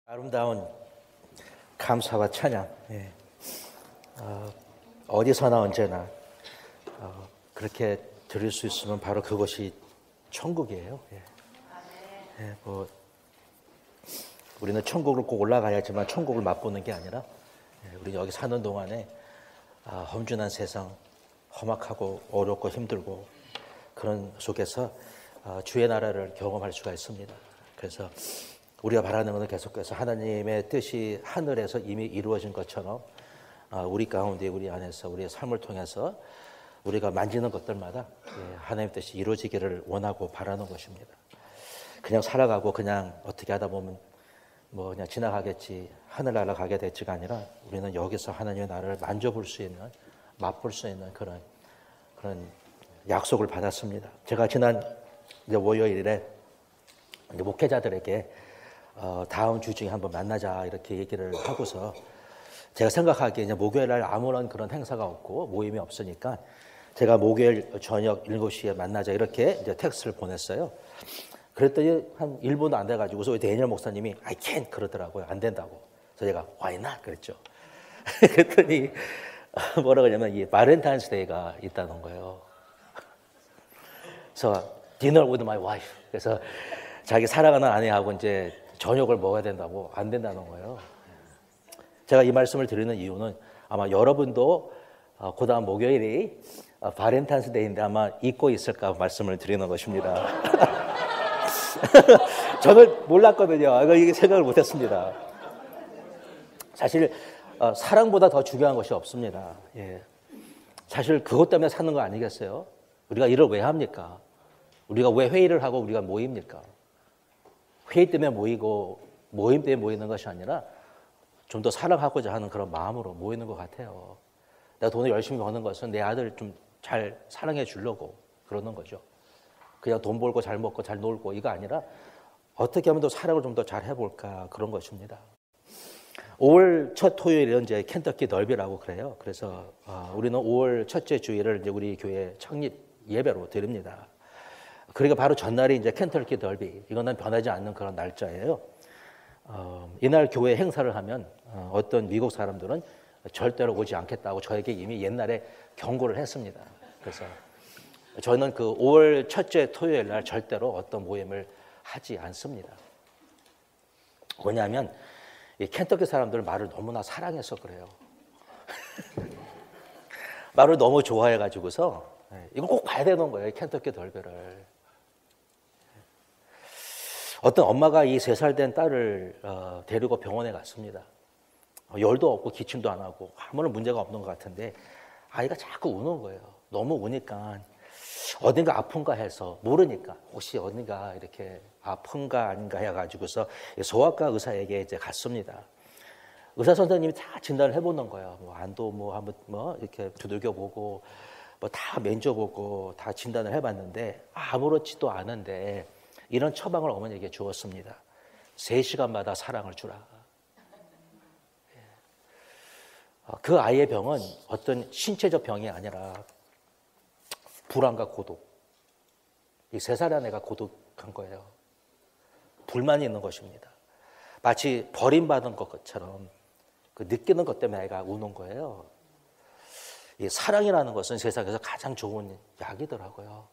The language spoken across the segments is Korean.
아름다운 감사와 찬양. 어디서나 언제나 그렇게 드릴 수 있으면 바로 그것이 천국이에요. 우리는 천국을 꼭 올라가야지만 천국을 맛보는 게 아니라 우리 여기 사는 동안에 험준한 세상, 험악하고 어렵고 힘들고 그런 속에서 주의 나라를 경험할 수가 있습니다. 그래서 우리가 바라는 것은 계속해서 하나님의 뜻이 하늘에서 이미 이루어진 것처럼 우리 가운데 우리 안에서 우리의 삶을 통해서 우리가 만지는 것들마다 하나님의 뜻이 이루어지기를 원하고 바라는 것입니다. 그냥 살아가고 그냥 어떻게 하다 보면 뭐 그냥 지나가겠지, 하늘나라 가게 될지가 아니라 우리는 여기서 하나님의 나라를 만져볼 수 있는, 맛볼 수 있는 그런 약속을 받았습니다. 제가 지난 월요일에 목회자들에게 다음 주 중에 한번 만나자 이렇게 얘기를 하고서 제가 생각하기에 이제 목요일 날 아무런 그런 행사가 없고 모임이 없으니까 제가 목요일 저녁 7시에 만나자 이렇게 이제 텍스트를 보냈어요. 그랬더니 한 1분도 안 돼가지고서 데니엘 목사님이 I can't 그러더라고요. 안 된다고. 그래서 제가 why not 그랬죠. 그랬더니 뭐라 그러냐면 이 발렌타인스 데이가 있다는 거예요. 그래서 dinner with my wife. 그래서 자기 사랑하는 아내하고 이제 저녁을 먹어야 된다고 안 된다는 거예요. 제가 이 말씀을 드리는 이유는 아마 여러분도 그 다음 목요일이 발렌타인스 데이인데 아마 잊고 있을까 말씀을 드리는 것입니다. 저는 몰랐거든요. 이게 생각을 못했습니다. 사실 사랑보다 더 중요한 것이 없습니다. 사실 그것 때문에 사는 거 아니겠어요? 우리가 일을 왜 합니까? 우리가 왜 회의를 하고 우리가 모입니까? 회의 때문에 모이고 모임 때문에 모이는 것이 아니라 좀 더 사랑하고자 하는 그런 마음으로 모이는 것 같아요. 내가 돈을 열심히 버는 것은 내 아들을 좀 잘 사랑해 주려고 그러는 거죠. 그냥 돈 벌고 잘 먹고 잘 놀고 이거 아니라 어떻게 하면 더 사랑을 좀 더 잘 해볼까 그런 것입니다. 5월 첫 토요일은 이제 켄터키 널비라고 그래요. 그래서 우리는 5월 첫째 주일을 이제 우리 교회 창립 예배로 드립니다. 그러니까 바로 전날이 이제 켄터키 널비. 이거는 변하지 않는 그런 날짜예요. 이날 교회 행사를 하면 어떤 미국 사람들은 절대로 오지 않겠다고 저에게 이미 옛날에 경고를 했습니다. 그래서 저는 그 5월 첫째 토요일 날 절대로 어떤 모임을 하지 않습니다. 왜냐하면 이 켄터키 사람들 말을 너무나 사랑해서 그래요. 말을 너무 좋아해가지고서 이거 꼭 봐야 되는 거예요. 켄터키 덜베를. 어떤 엄마가 이 3살 된 딸을 데리고 병원에 갔습니다. 열도 없고 기침도 안 하고 아무런 문제가 없는 것 같은데 아이가 자꾸 우는 거예요. 너무 우니까 어딘가 아픈가 해서 모르니까 혹시 어딘가 이렇게 아픈가 아닌가 해가지고서 소아과 의사에게 이제 갔습니다. 의사 선생님이 다 진단을 해보는 거예요. 뭐 안도 뭐 한번 뭐 이렇게 두들겨 보고 뭐 다 만져보고 다 진단을 해봤는데 아무렇지도 않은데 이런 처방을 어머니에게 주었습니다. 3시간마다 사랑을 주라. 그 아이의 병은 어떤 신체적 병이 아니라 불안과 고독. 이 3살 아내가 고독한 거예요. 불만이 있는 것입니다. 마치 버림받은 것처럼 그 느끼는 것 때문에 애가 우는 거예요. 이 사랑이라는 것은 세상에서 가장 좋은 약이더라고요.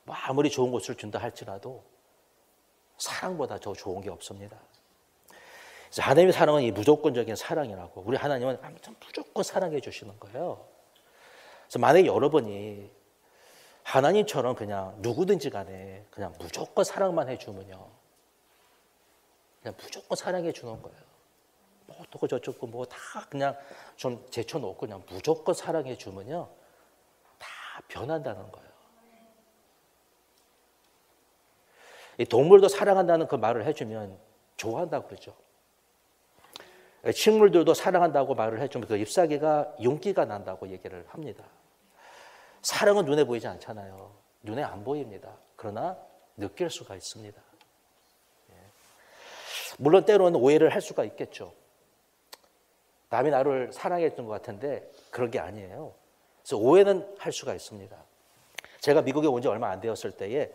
뭐 아무리 좋은 것을 준다 할지라도 사랑보다 더 좋은 게 없습니다. 그래서 하나님의 사랑은 이 무조건적인 사랑이라고 우리 하나님은 아무튼 무조건 사랑해 주시는 거예요. 그래서 만약에 여러분이 하나님처럼 그냥 누구든지 간에 그냥 무조건 사랑만 해주면요. 그냥 무조건 사랑해 주는 거예요. 뭐 어떻고 저쩌고 뭐 다 그냥 좀 제쳐놓고 그냥 무조건 사랑해 주면요. 다 변한다는 거예요. 이 동물도 사랑한다는 그 말을 해주면 좋아한다고 그러죠. 식물들도 사랑한다고 말을 해주면 그 잎사귀가 윤기가 난다고 얘기를 합니다. 사랑은 눈에 보이지 않잖아요. 눈에 안 보입니다. 그러나 느낄 수가 있습니다. 물론 때로는 오해를 할 수가 있겠죠. 남이 나를 사랑했던 것 같은데 그런 게 아니에요. 그래서 오해는 할 수가 있습니다. 제가 미국에 온 지 얼마 안 되었을 때에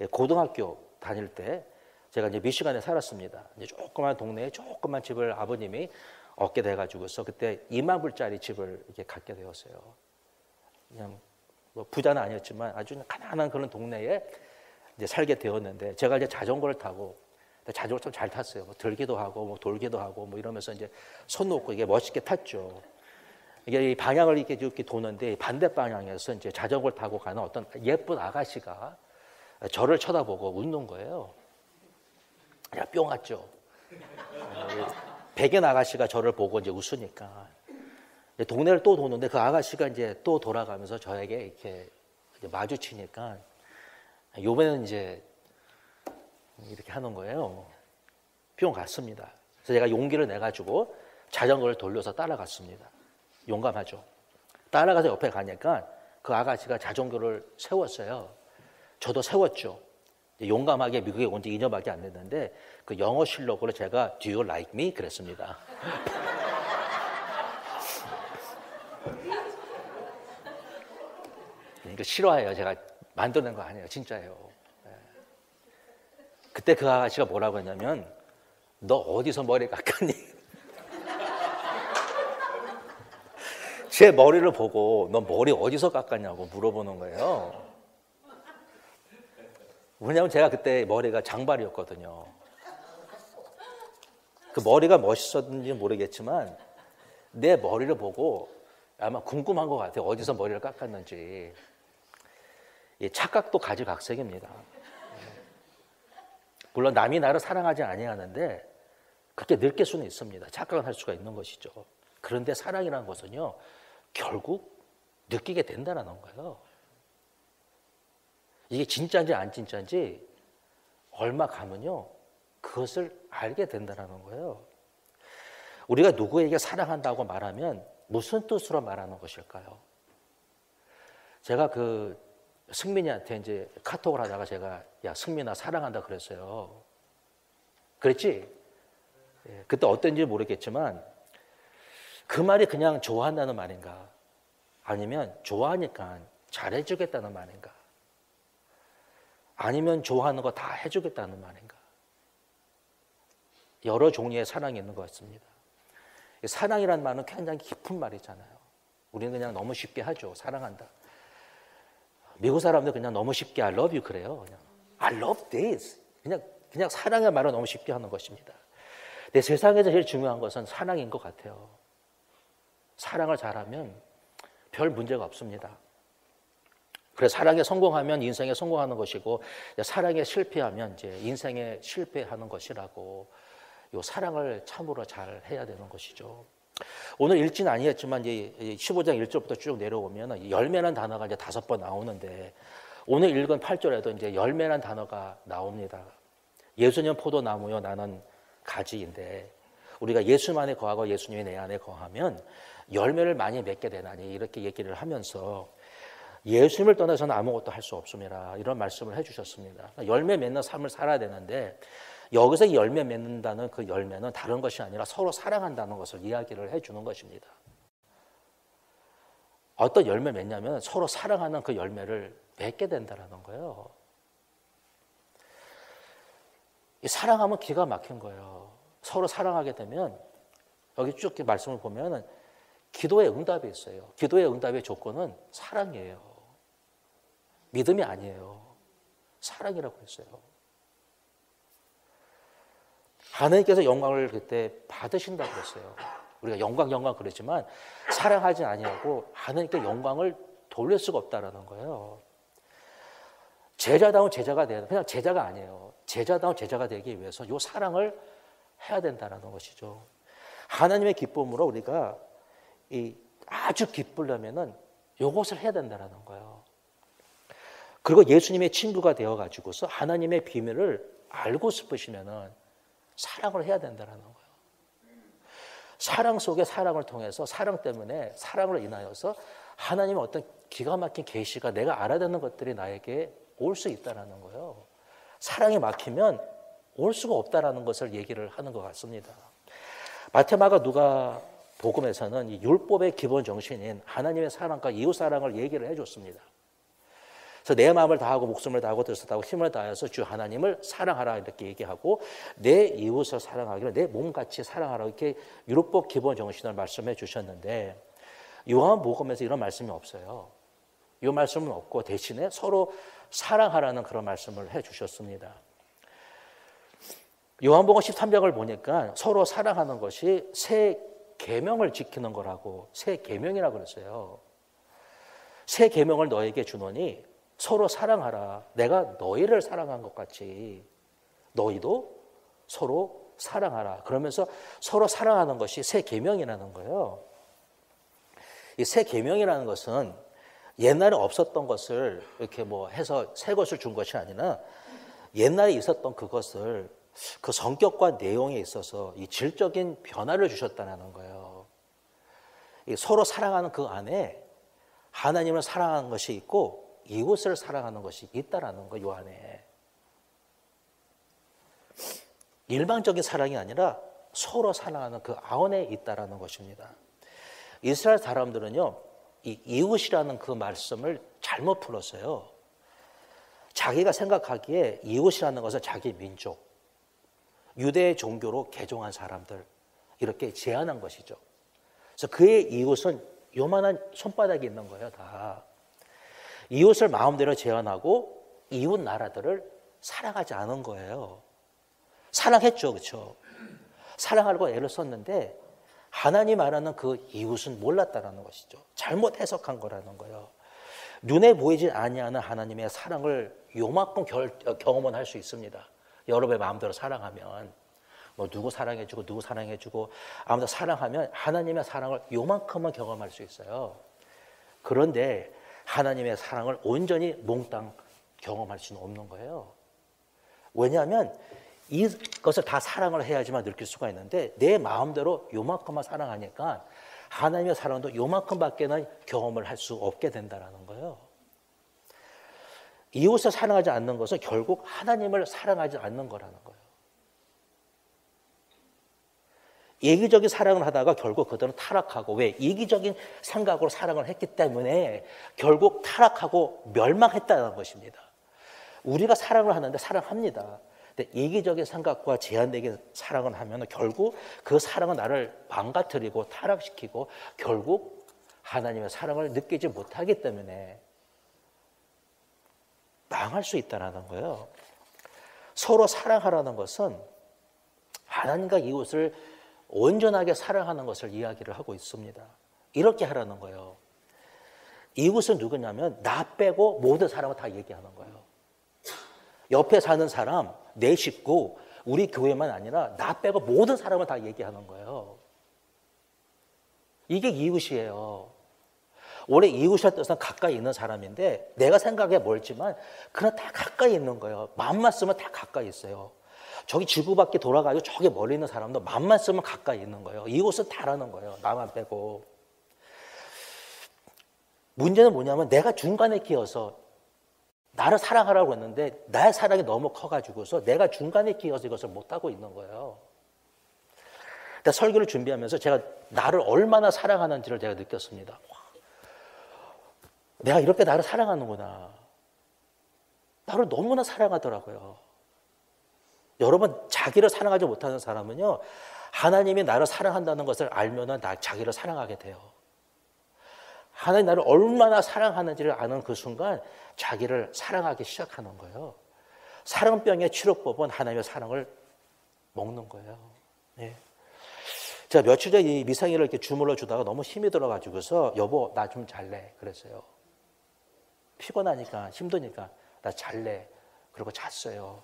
고등학교 다닐 때 제가 이제 미시간에 살았습니다. 이제 조그만 동네에 조그만 집을 아버님이 얻게 돼가지고서 그때 2만 불짜리 집을 이렇게 갖게 되었어요. 그냥 뭐 부자는 아니었지만 아주 가난한 그런 동네에 이제 살게 되었는데 제가 이제 자전거를 타고 자전거 좀 잘 탔어요. 뭐 들기도 하고 뭐 돌기도 하고 뭐 이러면서 이제 손 놓고 이게 멋있게 탔죠. 이게 이 방향을 이렇게 도는데 반대 방향에서 이제 자전거를 타고 가는 어떤 예쁜 아가씨가 저를 쳐다보고 웃는 거예요. 그냥 뿅 왔죠. 백인 아가씨가 저를 보고 이제 웃으니까 동네를 또 도는데 그 아가씨가 이제 또 돌아가면서 저에게 이렇게 마주치니까 요번에는 이제 이렇게 하는 거예요. 뿅 갔습니다. 그래서 제가 용기를 내가지고 자전거를 돌려서 따라갔습니다. 용감하죠. 따라가서 옆에 가니까 그 아가씨가 자전거를 세웠어요. 저도 세웠죠. 용감하게 미국에 온 지 2년밖에 안 됐는데 그 영어 실력으로 제가 Do you like me? 그랬습니다. 이거 싫어해요. 제가 만드는 거 아니에요. 진짜예요. 그때 그 아가씨가 뭐라고 했냐면 너 어디서 머리 깎았니? 제 머리를 보고 너 머리 어디서 깎았냐고 물어보는 거예요. 왜냐하면 제가 그때 머리가 장발이었거든요. 그 머리가 멋있었는지 모르겠지만 내 머리를 보고 아마 궁금한 것 같아요. 어디서 머리를 깎았는지. 착각도 가지각색입니다. 물론 남이 나를 사랑하지 아니하는데 그렇게 느낄 수는 있습니다. 착각을 할 수가 있는 것이죠. 그런데 사랑이라는 것은요. 결국 느끼게 된다는 거예요. 이게 진짜인지 안 진짜인지 얼마 가면요. 그것을 알게 된다는 거예요. 우리가 누구에게 사랑한다고 말하면 무슨 뜻으로 말하는 것일까요? 제가 그 승민이한테 이제 카톡을 하다가 제가 야 승민아 사랑한다 그랬어요. 그랬지? 그때 어땠는지 모르겠지만 그 말이 그냥 좋아한다는 말인가? 아니면 좋아하니까 잘해주겠다는 말인가? 아니면 좋아하는 거 다 해주겠다는 말인가? 여러 종류의 사랑이 있는 것 같습니다. 사랑이라는 말은 굉장히 깊은 말이잖아요. 우리는 그냥 너무 쉽게 하죠. 사랑한다. 미국 사람들 그냥 너무 쉽게 I love you 그래요. 그냥 I love this. 그냥 사랑의 말을 너무 쉽게 하는 것입니다. 근데 세상에서 제일 중요한 것은 사랑인 것 같아요. 사랑을 잘하면 별 문제가 없습니다. 그래서 사랑에 성공하면 인생에 성공하는 것이고 사랑에 실패하면 이제 인생에 실패하는 것이라고 요 사랑을 참으로 잘 해야 되는 것이죠. 오늘 읽지는 아니었지만 이제 15장 1절부터 쭉 내려오면 열매라는 단어가 이제 5번 나오는데 오늘 읽은 8절에도 이제 열매라는 단어가 나옵니다. 예수님 포도나무요 나는 가지인데 우리가 예수 안에 거하고 예수님이 내 안에 거하면 열매를 많이 맺게 되나니 이렇게 얘기를 하면서 예수님을 떠나서는 아무것도 할 수 없습니다. 이런 말씀을 해주셨습니다. 열매 맺는 삶을 살아야 되는데 여기서 열매 맺는다는 그 열매는 다른 것이 아니라 서로 사랑한다는 것을 이야기를 해주는 것입니다. 어떤 열매 맺냐면 서로 사랑하는 그 열매를 맺게 된다는 거예요. 이 사랑하면 기가 막힌 거예요. 서로 사랑하게 되면 여기 쭉 말씀을 보면 기도의 응답이 있어요. 기도의 응답의 조건은 사랑이에요. 믿음이 아니에요. 사랑이라고 했어요. 하나님께서 영광을 그때 받으신다고 그랬어요. 우리가 영광 그러지만 사랑하지 아니하고 하나님께 영광을 돌릴 수가 없다라는 거예요. 제자다운 제자가 돼야 돼. 그냥 제자가 아니에요. 제자다운 제자가 되기 위해서 이 사랑을 해야 된다는 것이죠. 하나님의 기쁨으로 우리가 아주 기쁘려면은 이것을 해야 된다는 거예요. 그리고 예수님의 친구가 되어가지고서 하나님의 비밀을 알고 싶으시면은 사랑을 해야 된다는 거예요. 사랑 속에 사랑을 통해서 사랑 때문에 사랑으로 인하여서 하나님의 어떤 기가 막힌 계시가 내가 알아야 되는 것들이 나에게 올 수 있다는 거예요. 사랑이 막히면 올 수가 없다라는 것을 얘기를 하는 것 같습니다. 마태마가 누가 복음에서는 이 율법의 기본 정신인 하나님의 사랑과 이웃 사랑을 얘기를 해줬습니다. 그래서 내 마음을 다하고 목숨을 다하고 뜻을 다하고 힘을 다해서 주 하나님을 사랑하라 이렇게 얘기하고 내 이웃을 사랑하기를 내 몸같이 사랑하라 이렇게 율법 기본 정신을 말씀해 주셨는데 요한복음에서 이런 말씀이 없어요. 이 말씀은 없고 대신에 서로 사랑하라는 그런 말씀을 해 주셨습니다. 요한복음 13장을 보니까 서로 사랑하는 것이 새 계명을 지키는 거라고 새 계명이라고 그랬어요. 새 계명을 너에게 주노니 서로 사랑하라. 내가 너희를 사랑한 것 같이 너희도 서로 사랑하라. 그러면서 서로 사랑하는 것이 새 계명이라는 거예요. 이 새 계명이라는 것은 옛날에 없었던 것을 이렇게 뭐 해서 새 것을 준 것이 아니라 옛날에 있었던 그것을 그 성격과 내용에 있어서 이 질적인 변화를 주셨다는 거예요. 서로 사랑하는 그 안에 하나님을 사랑하는 것이 있고 이웃을 사랑하는 것이 있다라는 거, 요 안에. 일방적인 사랑이 아니라 서로 사랑하는 그 안에 있다라는 것입니다. 이스라엘 사람들은요, 이 이웃이라는 그 말씀을 잘못 풀었어요. 자기가 생각하기에 이웃이라는 것은 자기 민족, 유대 종교로 개종한 사람들, 이렇게 제안한 것이죠. 그래서 그의 이웃은 요만한 손바닥이 있는 거예요, 다. 이웃을 마음대로 제한하고 이웃 나라들을 사랑하지 않은 거예요. 사랑했죠, 그렇죠? 사랑하려고 애를 썼는데 하나님 말하는 그 이웃은 몰랐다라는 것이죠. 잘못 해석한 거라는 거예요. 눈에 보이지 아니하는 하나님의 사랑을 요만큼 경험은 할 수 있습니다. 여러분의 마음대로 사랑하면 뭐 누구 사랑해주고 누구 사랑해주고 아무튼 사랑하면 하나님의 사랑을 요만큼은 경험할 수 있어요. 그런데 하나님의 사랑을 온전히 몽땅 경험할 수는 없는 거예요. 왜냐하면 이것을 다 사랑을 해야지만 느낄 수가 있는데 내 마음대로 요만큼만 사랑하니까 하나님의 사랑도 요만큼밖에는 경험을 할 수 없게 된다는 거예요. 이웃을 사랑하지 않는 것은 결국 하나님을 사랑하지 않는 거라는 거예요. 이기적인 사랑을 하다가 결국 그들은 타락하고, 왜? 이기적인 생각으로 사랑을 했기 때문에 결국 타락하고 멸망했다는 것입니다. 우리가 사랑을 하는데 사랑합니다. 근데 이기적인 생각과 제한되게 사랑을 하면 결국 그 사랑은 나를 망가뜨리고 타락시키고 결국 하나님의 사랑을 느끼지 못하기 때문에 망할 수 있다는 거예요. 서로 사랑하라는 것은 하나님과 이웃을 온전하게 사랑하는 것을 이야기를 하고 있습니다. 이렇게 하라는 거예요. 이웃은 누구냐면 나 빼고 모든 사람을 다 얘기하는 거예요. 옆에 사는 사람, 내 식구, 우리 교회만 아니라 나 빼고 모든 사람을 다 얘기하는 거예요. 이게 이웃이에요. 원래 이웃의 뜻은 가까이 있는 사람인데 내가 생각에 멀지만 그냥 다 가까이 있는 거예요. 마음만 쓰면 다 가까이 있어요. 저기 지구 밖에 돌아가고 저기 멀리 있는 사람도 마음만 쓰면 가까이 있는 거예요. 이웃은 다라는 거예요. 나만 빼고. 문제는 뭐냐면 내가 중간에 끼어서 나를 사랑하라고 했는데 나의 사랑이 너무 커가지고서 내가 중간에 끼어서 이것을 못하고 있는 거예요. 근데 설교를 준비하면서 제가 나를 얼마나 사랑하는지를 제가 느꼈습니다. 내가 이렇게 나를 사랑하는구나. 나를 너무나 사랑하더라고요. 여러분, 자기를 사랑하지 못하는 사람은요, 하나님이 나를 사랑한다는 것을 알면은 자기를 사랑하게 돼요. 하나님 나를 얼마나 사랑하는지를 아는 그 순간 자기를 사랑하기 시작하는 거예요. 사랑병의 치료법은 하나님의 사랑을 먹는 거예요. 네. 제가 며칠 전에 이 미상이를 이렇게 주물러 주다가 너무 힘이 들어가지고서 여보, 나 좀 잘래. 그랬어요. 피곤하니까, 힘드니까 나 잘래. 그리고 잤어요.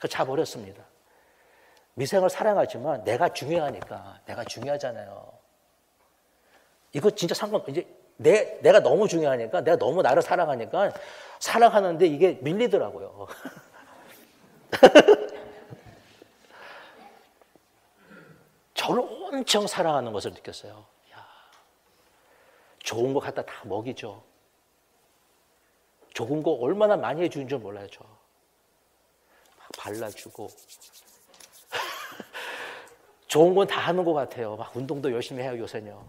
자버렸습니다. 미생을 사랑하지만 내가 중요하니까, 내가 중요하잖아요. 이거 진짜 이제 내가 너무 중요하니까, 내가 너무 나를 사랑하니까 사랑하는데 이게 밀리더라고요. 저를 엄청 사랑하는 것을 느꼈어요. 야, 좋은 거 갖다 다 먹이죠. 좋은 거 얼마나 많이 해주는 줄 몰라요, 저. 막 발라주고. 좋은 건 다 하는 것 같아요. 막 운동도 열심히 해요, 요새는요.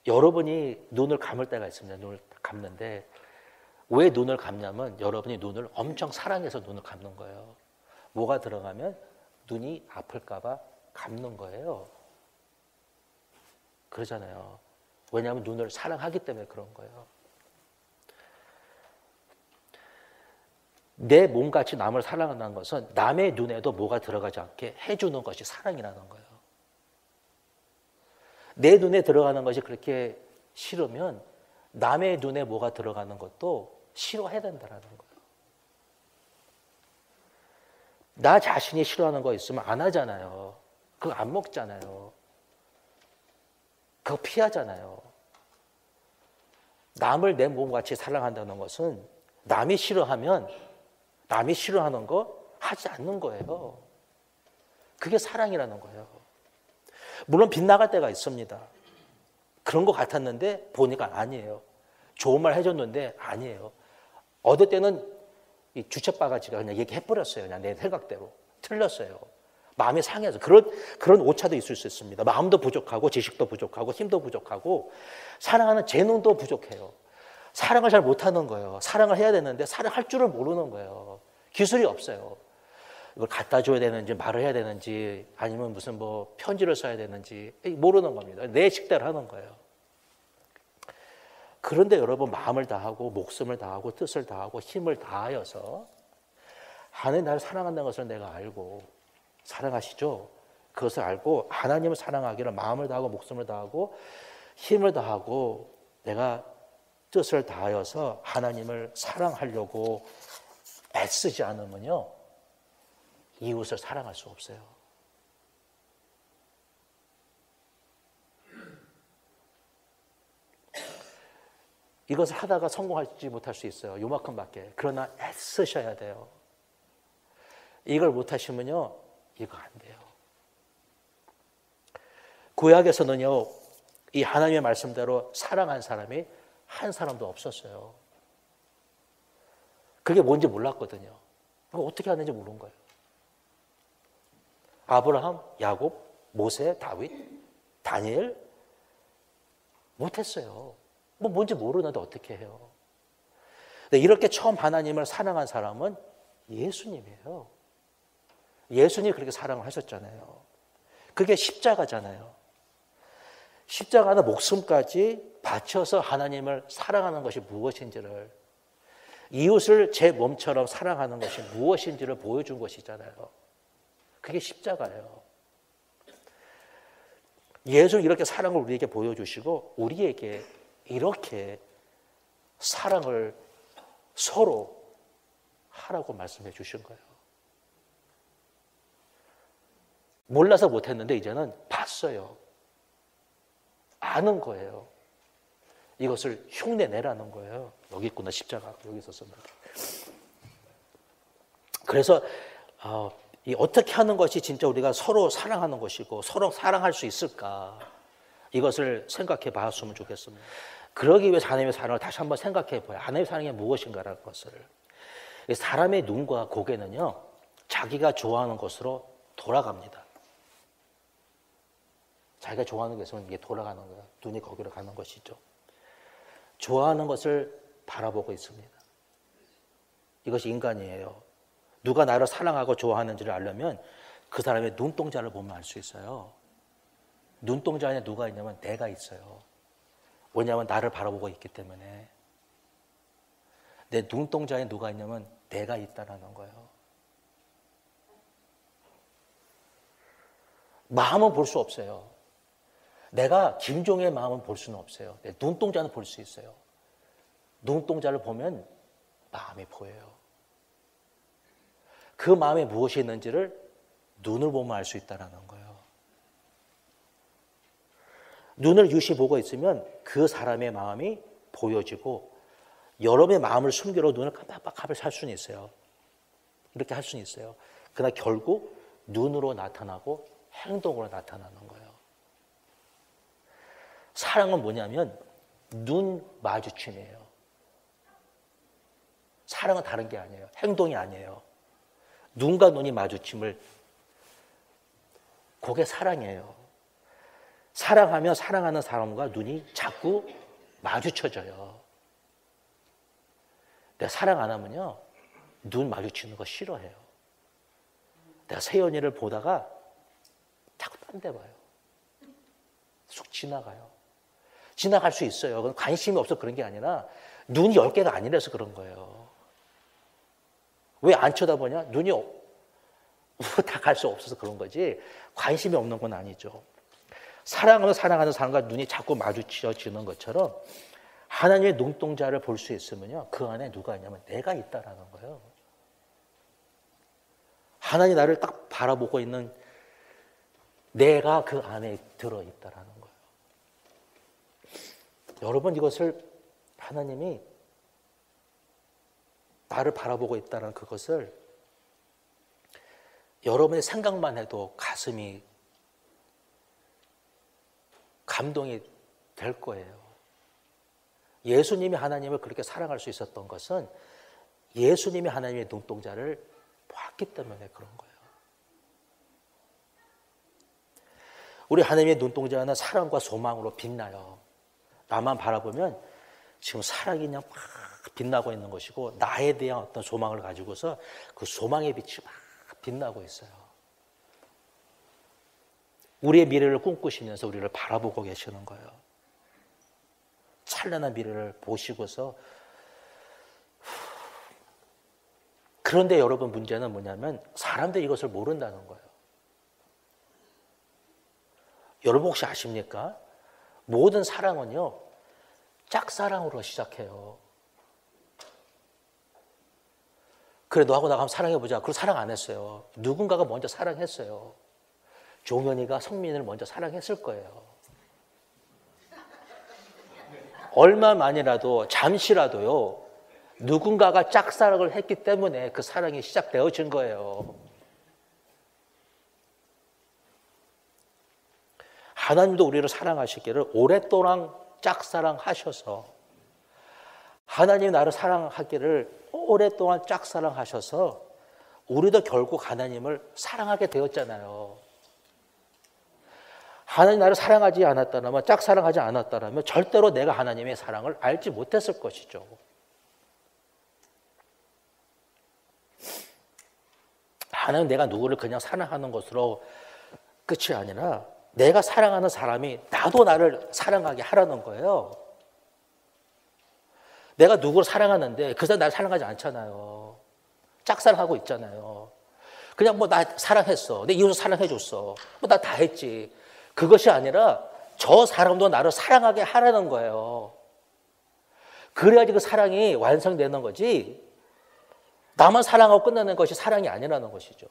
여러분이 눈을 감을 때가 있습니다. 눈을 감는데 왜 눈을 감냐면 여러분이 눈을 엄청 사랑해서 눈을 감는 거예요. 뭐가 들어가면 눈이 아플까 봐 감는 거예요. 그러잖아요. 왜냐하면 눈을 사랑하기 때문에 그런 거예요. 내 몸같이 남을 사랑한다는 것은 남의 눈에도 뭐가 들어가지 않게 해주는 것이 사랑이라는 거예요. 내 눈에 들어가는 것이 그렇게 싫으면 남의 눈에 뭐가 들어가는 것도 싫어해야 된다는 거예요. 나 자신이 싫어하는 거 있으면 안 하잖아요. 그거 안 먹잖아요. 그거 피하잖아요. 남을 내 몸같이 사랑한다는 것은 남이 싫어하면 남이 싫어하는 거 하지 않는 거예요. 그게 사랑이라는 거예요. 물론 빗나갈 때가 있습니다. 그런 것 같았는데 보니까 아니에요. 좋은 말 해줬는데 아니에요. 어느 때는 이 주책바가지가 그냥 얘기해버렸어요. 그냥 내 생각대로. 틀렸어요. 마음이 상해서. 그런 오차도 있을 수 있습니다. 마음도 부족하고 지식도 부족하고 힘도 부족하고 사랑하는 재능도 부족해요. 사랑을 잘 못하는 거예요. 사랑을 해야 되는데 사랑할 줄을 모르는 거예요. 기술이 없어요. 이걸 갖다 줘야 되는지 말을 해야 되는지 아니면 무슨 뭐 편지를 써야 되는지 모르는 겁니다. 내 식대로 하는 거예요. 그런데 여러분 마음을 다하고 목숨을 다하고 뜻을 다하고 힘을 다하여서 하나님 나를 사랑한다는 것을 내가 알고 사랑하시죠? 그것을 알고 하나님을 사랑하기를 마음을 다하고 목숨을 다하고 힘을 다하고 내가 뜻을 다하여서 하나님을 사랑하려고 애쓰지 않으면요 이웃을 사랑할 수 없어요. 이것을 하다가 성공하지 못할 수 있어요. 요만큼밖에. 그러나 애쓰셔야 돼요. 이걸 못하시면요 이거 안 돼요. 구약에서는요 이 하나님의 말씀대로 사랑한 사람이 한 사람도 없었어요. 그게 뭔지 몰랐거든요. 그거 어떻게 하는지 모르는 거예요. 아브라함, 야곱, 모세, 다윗, 다니엘 못했어요. 뭐 뭔지 모르는데 어떻게 해요. 근데 이렇게 처음 하나님을 사랑한 사람은 예수님이에요. 예수님이 그렇게 사랑을 하셨잖아요. 그게 십자가잖아요. 십자가는 목숨까지 바쳐서 하나님을 사랑하는 것이 무엇인지를 이웃을 제 몸처럼 사랑하는 것이 무엇인지를 보여준 것이잖아요. 그게 십자가예요. 예수는 이렇게 사랑을 우리에게 보여주시고 우리에게 이렇게 사랑을 서로 하라고 말씀해 주신 거예요. 몰라서 못했는데 이제는 봤어요. 아는 거예요. 이것을 흉내내라는 거예요. 여기 있구나 십자가 여기 있었습니다. 그래서 어떻게 하는 것이 진짜 우리가 서로 사랑하는 것이고 서로 사랑할 수 있을까 이것을 생각해 봤으면 좋겠습니다. 그러기 위해서 하나님의 사랑을 다시 한번 생각해 봐요. 하나님의 사랑이 무엇인가라는 것을. 사람의 눈과 고개는요 자기가 좋아하는 것으로 돌아갑니다. 자기가 좋아하는 게 있으면 이게 돌아가는 거예요. 눈이 거기로 가는 것이죠. 좋아하는 것을 바라보고 있습니다. 이것이 인간이에요. 누가 나를 사랑하고 좋아하는지를 알려면 그 사람의 눈동자를 보면 알 수 있어요. 눈동자 안에 누가 있냐면 내가 있어요. 왜냐하면 나를 바라보고 있기 때문에. 내 눈동자에 누가 있냐면 내가 있다라는 거예요. 마음은 볼 수 없어요. 내가 김종의 마음은 볼 수는 없어요. 내 눈동자는 볼 수 있어요. 눈동자를 보면 마음이 보여요. 그 마음에 무엇이 있는지를 눈을 보면 알 수 있다는 거예요. 눈을 유시 보고 있으면 그 사람의 마음이 보여지고 여러분의 마음을 숨기려 눈을 깜빡깜빡 할 수는 있어요. 이렇게 할 수는 있어요. 그러나 결국 눈으로 나타나고 행동으로 나타나는 거예요. 사랑은 뭐냐면 눈 마주침이에요. 사랑은 다른 게 아니에요. 행동이 아니에요. 눈과 눈이 마주침을 그게 사랑이에요. 사랑하면 사랑하는 사람과 눈이 자꾸 마주쳐져요. 내가 사랑 안 하면요, 눈 마주치는 거 싫어해요. 내가 세연이를 보다가 자꾸 딴 데 봐요. 쑥 지나가요. 지나갈 수 있어요. 그건 관심이 없어 그런 게 아니라 눈이 10개가 아니라서 그런 거예요. 왜 안 쳐다보냐? 눈이 다 갈 수 없어서 그런 거지 관심이 없는 건 아니죠. 사랑하는 사람과 눈이 자꾸 마주쳐지는 것처럼 하나님의 눈동자를 볼 수 있으면요, 그 안에 누가 있냐면 내가 있다라는 거예요. 하나님이 나를 딱 바라보고 있는 내가 그 안에 들어있다라는 거예요. 여러분, 이것을 하나님이 나를 바라보고 있다는 그것을 여러분의 생각만 해도 가슴이 감동이 될 거예요. 예수님이 하나님을 그렇게 사랑할 수 있었던 것은 예수님이 하나님의 눈동자를 봤기 때문에 그런 거예요. 우리 하나님의 눈동자는 사랑과 소망으로 빛나요. 나만 바라보면 지금 사랑이 그냥 막 빛나고 있는 것이고, 나에 대한 어떤 소망을 가지고서 그 소망의 빛이 막 빛나고 있어요. 우리의 미래를 꿈꾸시면서 우리를 바라보고 계시는 거예요. 찬란한 미래를 보시고서. 그런데 여러분, 문제는 뭐냐면 사람들이 이것을 모른다는 거예요. 여러분 혹시 아십니까? 모든 사랑은요, 짝사랑으로 시작해요. 그래, 너하고 나가 한번 사랑해보자. 그리고 사랑 안 했어요. 누군가가 먼저 사랑했어요. 종현이가 성민을 먼저 사랑했을 거예요. 얼마만이라도, 잠시라도요, 누군가가 짝사랑을 했기 때문에 그 사랑이 시작되어진 거예요. 하나님도 우리를 사랑하시기를 오랫동안 짝사랑하셔서, 하나님이 나를 사랑하기를 오랫동안 짝사랑하셔서 우리도 결국 하나님을 사랑하게 되었잖아요. 하나님 나를 사랑하지 않았다면, 짝사랑하지 않았다면 절대로 내가 하나님의 사랑을 알지 못했을 것이죠. 하나님, 내가 누구를 그냥 사랑하는 것으로 끝이 아니라 내가 사랑하는 사람이 나도 나를 사랑하게 하라는 거예요. 내가 누구를 사랑하는데 그 사람 나를 사랑하지 않잖아요. 짝사랑하고 있잖아요. 그냥 뭐 나 사랑했어, 내 이웃을 사랑해줬어, 뭐 나 다 했지. 그것이 아니라 저 사람도 나를 사랑하게 하라는 거예요. 그래야지 그 사랑이 완성되는 거지, 나만 사랑하고 끝나는 것이 사랑이 아니라는 것이죠.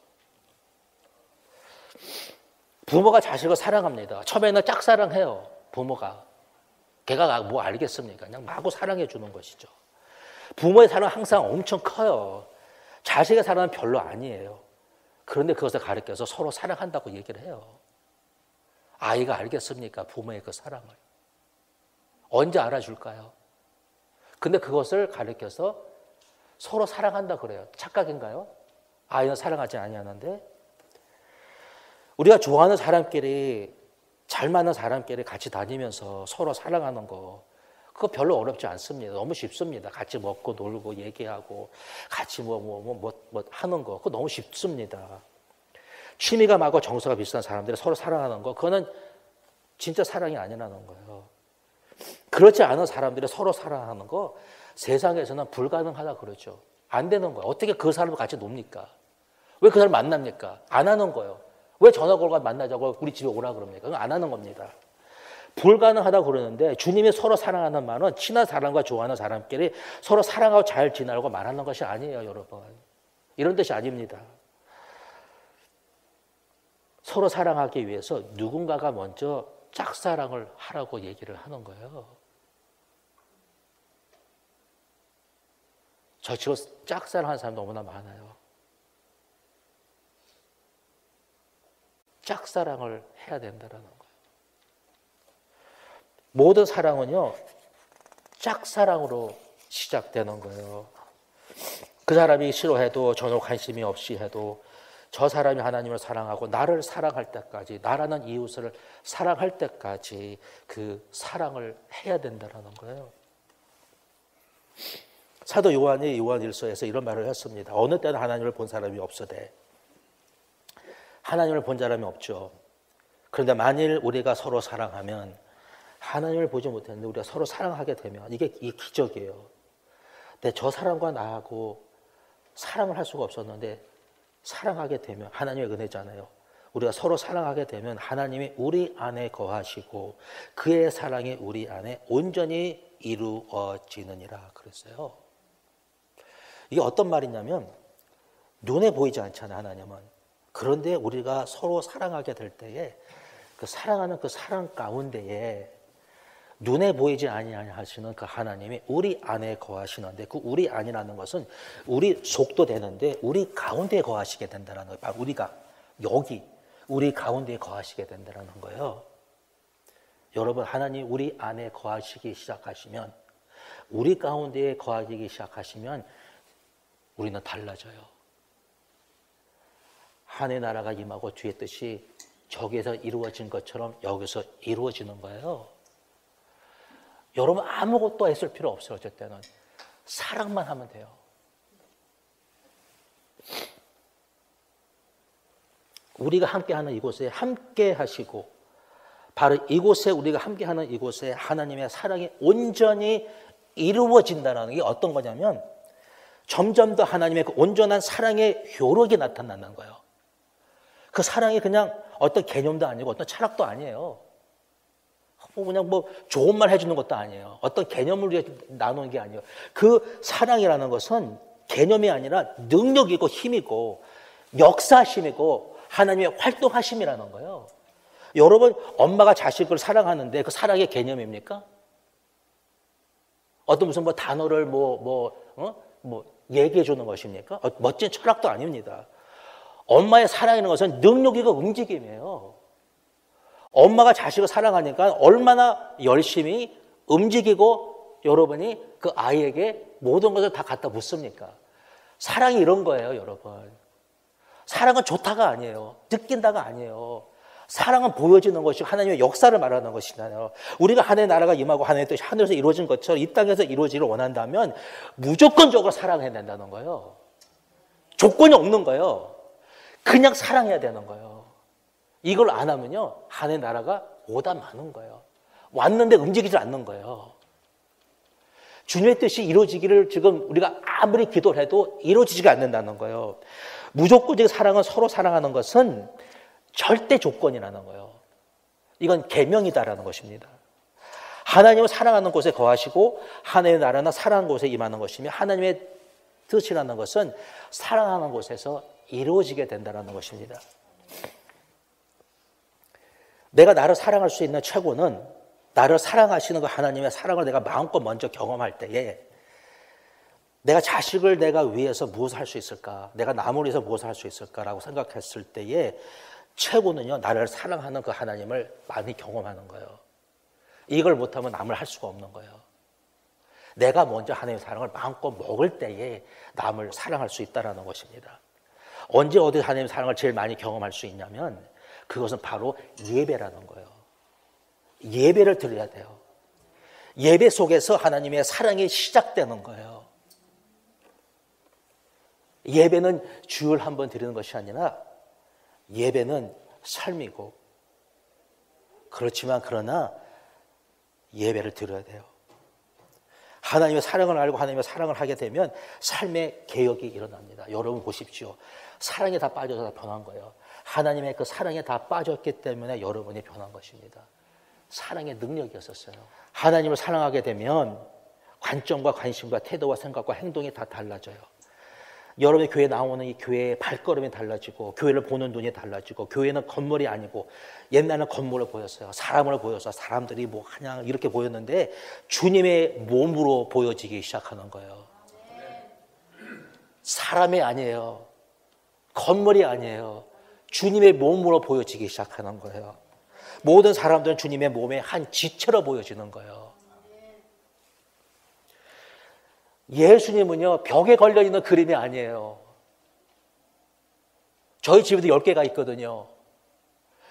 부모가 자식을 사랑합니다. 처음에는 짝사랑해요. 부모가. 걔가 뭐 알겠습니까? 그냥 마구 사랑해 주는 것이죠. 부모의 사랑은 항상 엄청 커요. 자식의 사랑은 별로 아니에요. 그런데 그것을 가르쳐서 서로 사랑한다고 얘기를 해요. 아이가 알겠습니까? 부모의 그 사랑을. 언제 알아줄까요? 근데 그것을 가르쳐서 서로 사랑한다 그래요. 착각인가요? 아이는 사랑하지 아니하는데. 우리가 좋아하는 사람끼리, 잘 맞는 사람끼리 같이 다니면서 서로 사랑하는 거, 그거 별로 어렵지 않습니다. 너무 쉽습니다. 같이 먹고 놀고 얘기하고 같이 뭐 하는 거, 그거 너무 쉽습니다. 취미가 맞고 정서가 비슷한 사람들이 서로 사랑하는 거, 그거는 진짜 사랑이 아니라는 거예요. 그렇지 않은 사람들이 서로 사랑하는 거 세상에서는 불가능하다 그러죠. 안 되는 거예요. 어떻게 그 사람과 같이 놉니까? 왜 그 사람 만납니까? 안 하는 거예요. 왜 전화 걸고 만나자고 우리 집에 오라 그럽니까? 그건 안 하는 겁니다. 불가능하다고 그러는데, 주님이 서로 사랑하는 말은 친한 사람과 좋아하는 사람끼리 서로 사랑하고 잘 지내라고 말하는 것이 아니에요, 여러분. 이런 뜻이 아닙니다. 서로 사랑하기 위해서 누군가가 먼저 짝사랑을 하라고 얘기를 하는 거예요. 저 지금 짝사랑하는 사람 너무나 많아요. 짝사랑을 해야 된다는 거예요. 모든 사랑은요, 짝사랑으로 시작되는 거예요. 그 사람이 싫어해도, 전혀 관심이 없이 해도, 저 사람이 하나님을 사랑하고 나를 사랑할 때까지, 나라는 이웃을 사랑할 때까지 그 사랑을 해야 된다는 거예요. 사도 요한이 요한일서에서 이런 말을 했습니다. 어느 때는 하나님을 본 사람이 없으되, 하나님을 본 사람이 없죠. 그런데 만일 우리가 서로 사랑하면, 하나님을 보지 못했는데 우리가 서로 사랑하게 되면, 이게 기적이에요. 근데 저 사람과 나하고 사랑을 할 수가 없었는데 사랑하게 되면, 하나님의 은혜잖아요. 우리가 서로 사랑하게 되면 하나님이 우리 안에 거하시고 그의 사랑이 우리 안에 온전히 이루어지느니라 그랬어요. 이게 어떤 말이냐면, 눈에 보이지 않잖아요, 하나님은. 그런데 우리가 서로 사랑하게 될 때에 그 사랑하는 그 사랑 가운데에 눈에 보이지 아니하시는 그 하나님이 우리 안에 거하시는데, 그 우리 안이라는 것은 우리 속도 되는데 우리 가운데에 거하시게 된다는 거예요. 바로 우리가 여기 우리 가운데에 거하시게 된다는 거예요. 여러분, 하나님 우리 안에 거하시기 시작하시면, 우리 가운데에 거하기 시작하시면 우리는 달라져요. 하늘의 나라가 임하고 주의 뜻이 저기에서 이루어진 것처럼 여기서 이루어지는 거예요. 여러분, 아무것도 애쓸 필요 없어요. 어쩔 때는 사랑만 하면 돼요. 우리가 함께하는 이곳에 함께 하시고, 바로 이곳에, 우리가 함께하는 이곳에 하나님의 사랑이 온전히 이루어진다는 게 어떤 거냐면, 점점 더 하나님의 그 온전한 사랑의 효력이 나타나는 거예요. 그 사랑이 그냥 어떤 개념도 아니고 어떤 철학도 아니에요. 그냥 좋은 말 해주는 것도 아니에요. 어떤 개념을 나누는 게 아니에요. 그 사랑이라는 것은 개념이 아니라 능력이고 힘이고 역사심이고 하나님의 활동하심이라는 거예요. 여러분, 엄마가 자식을 사랑하는데 그 사랑의 개념입니까? 어떤 무슨 단어를 얘기해 주는 것입니까? 멋진 철학도 아닙니다. 엄마의 사랑이라는 것은 능력이고 움직임이에요. 엄마가 자식을 사랑하니까 얼마나 열심히 움직이고 여러분이 그 아이에게 모든 것을 다 갖다 묻습니까? 사랑이 이런 거예요, 여러분. 사랑은 좋다가 아니에요. 느낀다가 아니에요. 사랑은 보여지는 것이고 하나님의 역사를 말하는 것이잖아요. 우리가 하나님의 나라가 임하고 하나님의 뜻이 하늘에서 이루어진 것처럼 이 땅에서 이루어지기를 원한다면 무조건적으로 사랑해야 된다는 거예요. 조건이 없는 거예요. 그냥 사랑해야 되는 거예요. 이걸 안 하면요, 하나님의 나라가 오다 마는 거예요. 왔는데 움직이지 않는 거예요. 주님의 뜻이 이루어지기를 지금 우리가 아무리 기도를 해도 이루어지지가 않는다는 거예요. 무조건적인 사랑은, 서로 사랑하는 것은 절대 조건이라는 거예요. 이건 계명이다라는 것입니다. 하나님을 사랑하는 곳에 거하시고 하나님의 나라나 사랑하는 곳에 임하는 것이며, 하나님의 뜻이라는 것은 사랑하는 곳에서 이루어지게 된다는 것입니다. 내가 나를 사랑할 수 있는 최고는, 나를 사랑하시는 그 하나님의 사랑을 내가 마음껏 먼저 경험할 때에, 내가 자식을 내가 위해서 무엇을 할 수 있을까, 내가 남을 위해서 무엇을 할 수 있을까라고 생각했을 때에 최고는요, 나를 사랑하는 그 하나님을 많이 경험하는 거예요. 이걸 못하면 남을 할 수가 없는 거예요. 내가 먼저 하나님의 사랑을 마음껏 먹을 때에 남을 사랑할 수 있다는 것입니다. 언제 어디서 하나님의 사랑을 제일 많이 경험할 수 있냐면, 그것은 바로 예배라는 거예요. 예배를 드려야 돼요. 예배 속에서 하나님의 사랑이 시작되는 거예요. 예배는 주일 한번 드리는 것이 아니라 예배는 삶이고, 그러나 예배를 드려야 돼요. 하나님의 사랑을 알고 하나님의 사랑을 하게 되면 삶의 개혁이 일어납니다. 여러분 보십시오. 사랑에 다 빠져서 다 변한 거예요. 하나님의 그 사랑에 다 빠졌기 때문에 여러분이 변한 것입니다. 사랑의 능력이었었어요. 하나님을 사랑하게 되면 관점과 관심과 태도와 생각과 행동이 다 달라져요. 여러분이 교회 나오는 이 교회의 발걸음이 달라지고, 교회를 보는 눈이 달라지고, 교회는 건물이 아니고, 옛날에는 건물을 보였어요. 사람을 보여서 사람들이 그냥 이렇게 보였는데 주님의 몸으로 보여지기 시작하는 거예요. 사람이 아니에요. 건물이 아니에요. 주님의 몸으로 보여지기 시작하는 거예요. 모든 사람들은 주님의 몸의 한 지체로 보여지는 거예요. 예수님은요, 벽에 걸려있는 그림이 아니에요. 저희 집에도 10개가 있거든요.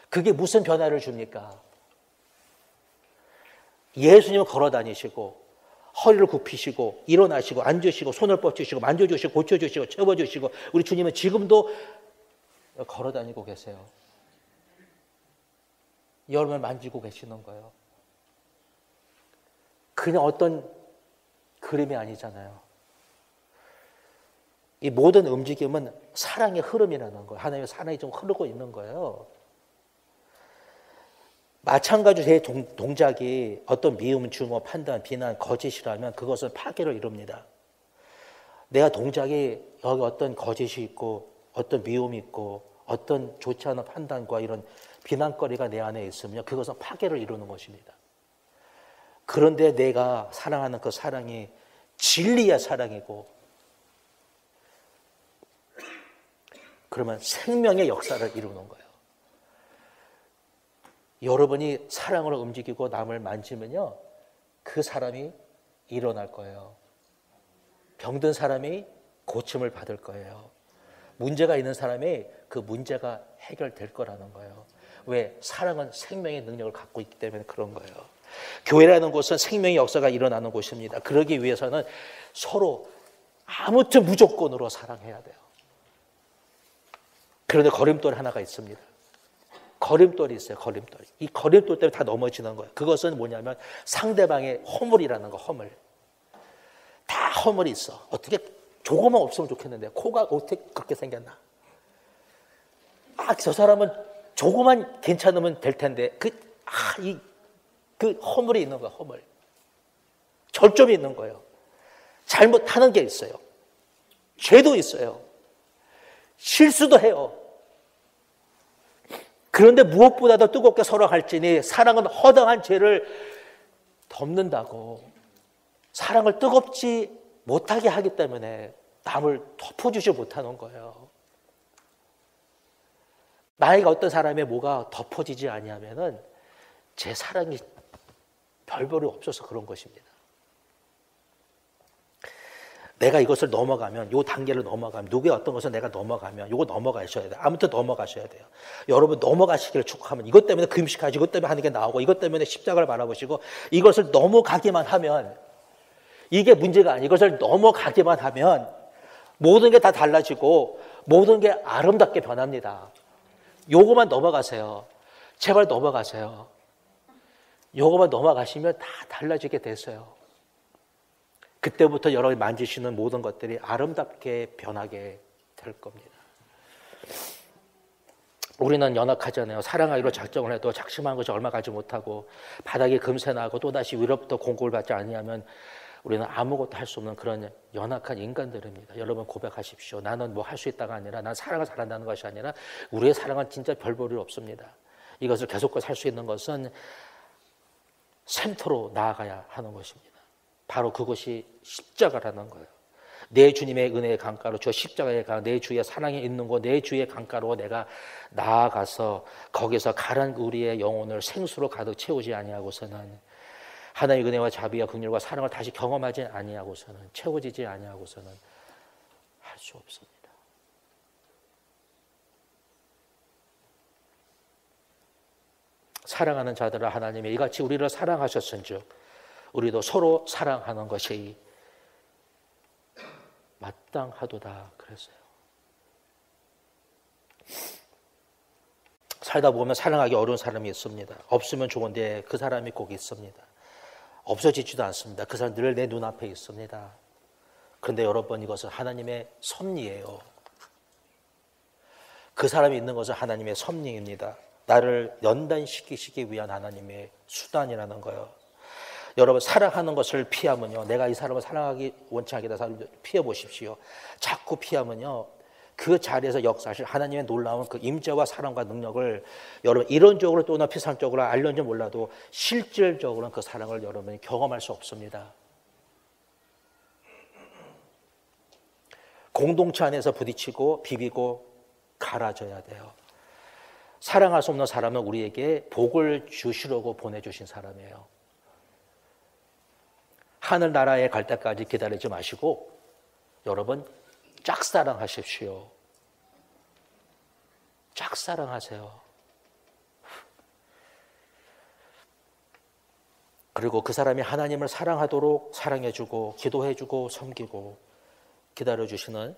그게 무슨 변화를 줍니까? 예수님은 걸어 다니시고 허리를 굽히시고 일어나시고 앉으시고 손을 뻗치시고 만져주시고 고쳐주시고 채워주시고 우리 주님은 지금도 걸어 다니고 계세요. 여러분을 만지고 계시는 거예요. 그냥 어떤 그림이 아니잖아요. 이 모든 움직임은 사랑의 흐름이라는 거예요. 하나님의 사랑이 좀 흐르고 있는 거예요. 마찬가지로 제 동작이 어떤 미움, 증오, 판단, 비난, 거짓이라면 그것은 파괴를 이룹니다. 내가 동작이 여기 어떤 거짓이 있고 어떤 미움이 있고 어떤 좋지 않은 판단과 이런 비난거리가 내 안에 있으면 그것은 파괴를 이루는 것입니다. 그런데 내가 사랑하는 그 사랑이 진리의 사랑이고 그러면 생명의 역사를 이루는 거예요. 여러분이 사랑으로 움직이고 남을 만지면요, 그 사람이 일어날 거예요. 병든 사람이 고침을 받을 거예요. 문제가 있는 사람이 그 문제가 해결될 거라는 거예요. 왜? 사랑은 생명의 능력을 갖고 있기 때문에 그런 거예요. 교회라는 곳은 생명의 역사가 일어나는 곳입니다. 그러기 위해서는 서로 아무튼 무조건으로 사랑해야 돼요. 그런데 거림돌 하나가 있습니다. 거림돌이 있어요. 거림돌. 이 거림돌 때문에 다 넘어지는 거예요. 그것은 뭐냐면 상대방의 허물이라는 거. 허물. 다 허물이 있어. 어떻게 조금만 없으면 좋겠는데 코가 어떻게 그렇게 생겼나. 저 사람은 조금만 괜찮으면 될 텐데 그 허물이 있는 거야. 허물. 절점이 있는 거예요. 잘못하는 게 있어요. 죄도 있어요. 실수도 해요. 그런데 무엇보다도 뜨겁게 서로 갈지니 사랑은 허당한 죄를 덮는다고. 사랑을 뜨겁지 못하게 하기 때문에 남을 덮어주지 못하는 거예요. 나에게 어떤 사람의 뭐가 덮어지지 아니하면은 제 사랑이 별볼이 없어서 그런 것입니다. 내가 이것을 넘어가면, 요 단계를 넘어가면, 누구의 어떤 것을 내가 넘어가면, 요거 넘어가셔야 돼요. 아무튼 넘어가셔야 돼요. 여러분 넘어가시기를 축복하면, 이것 때문에 금식하지, 이것 때문에 하는 게 나오고, 이것 때문에 십자가를 바라보시고, 이것을 넘어가기만 하면, 이게 문제가 아니에요. 이것을 넘어가기만 하면, 모든 게 다 달라지고, 모든 게 아름답게 변합니다. 요거만 넘어가세요. 제발 넘어가세요. 요거만 넘어가시면 다 달라지게 됐어요. 그때부터 여러분이 만지시는 모든 것들이 아름답게 변하게 될 겁니다. 우리는 연약하잖아요. 사랑하기로 작정을 해도 작심한 것이 얼마 가지 못하고 바닥에 금세 나고 또다시 위로부터 공급을 받지 아니하면 우리는 아무것도 할 수 없는 그런 연약한 인간들입니다. 여러분 고백하십시오. 나는 뭐 할 수 있다가 아니라 난 사랑을 잘한다는 것이 아니라 우리의 사랑은 진짜 별 볼일 없습니다. 이것을 계속해서 할 수 있는 것은 센터로 나아가야 하는 것입니다. 바로 그것이 십자가라는 거예요. 내 주님의 은혜의 강가로 저 십자가의 강, 내 주의 사랑이 있는 곳, 내 주의 강가로 내가 나아가서 거기서 가란 우리의 영혼을 생수로 가득 채우지 아니하고서는 하나님의 은혜와 자비와 긍휼과 사랑을 다시 경험하지 아니하고서는 채워지지 아니하고서는 할 수 없습니다. 사랑하는 자들아 하나님이 이같이 우리를 사랑하셨은즉 우리도 서로 사랑하는 것이 마땅하도다 그랬어요. 살다 보면 사랑하기 어려운 사람이 있습니다. 없으면 좋은데 그 사람이 꼭 있습니다. 없어지지도 않습니다. 그 사람 늘 내 눈앞에 있습니다. 그런데 여러분 이것은 하나님의 섭리예요. 그 사람이 있는 것은 하나님의 섭리입니다. 나를 연단시키시기 위한 하나님의 수단이라는 거예요. 여러분 사랑하는 것을 피하면요, 내가 이 사람을 사랑하기 원치 않겠다 사람을 피해 보십시오. 자꾸 피하면요, 그 자리에서 역사하실 하나님의 놀라운 그 임재와 사랑과 능력을 여러분 이론적으로 또는 피상적으로 알는지 몰라도 실질적으로는 그 사랑을 여러분이 경험할 수 없습니다. 공동체 안에서 부딪히고 비비고 갈아져야 돼요. 사랑할 수 없는 사람은 우리에게 복을 주시려고 보내주신 사람이에요. 하늘나라에 갈 때까지 기다리지 마시고 여러분 짝사랑하십시오. 짝사랑하세요. 그리고 그 사람이 하나님을 사랑하도록 사랑해주고 기도해주고 섬기고 기다려주시는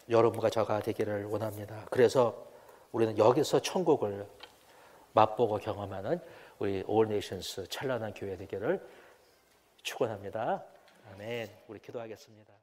여러분과 저가 되기를 원합니다. 그래서 우리는 여기서 천국을 맛보고 경험하는 우리 올 네이션스 찬란한 교회 되기를 축원합니다. 아멘. 우리 기도하겠습니다.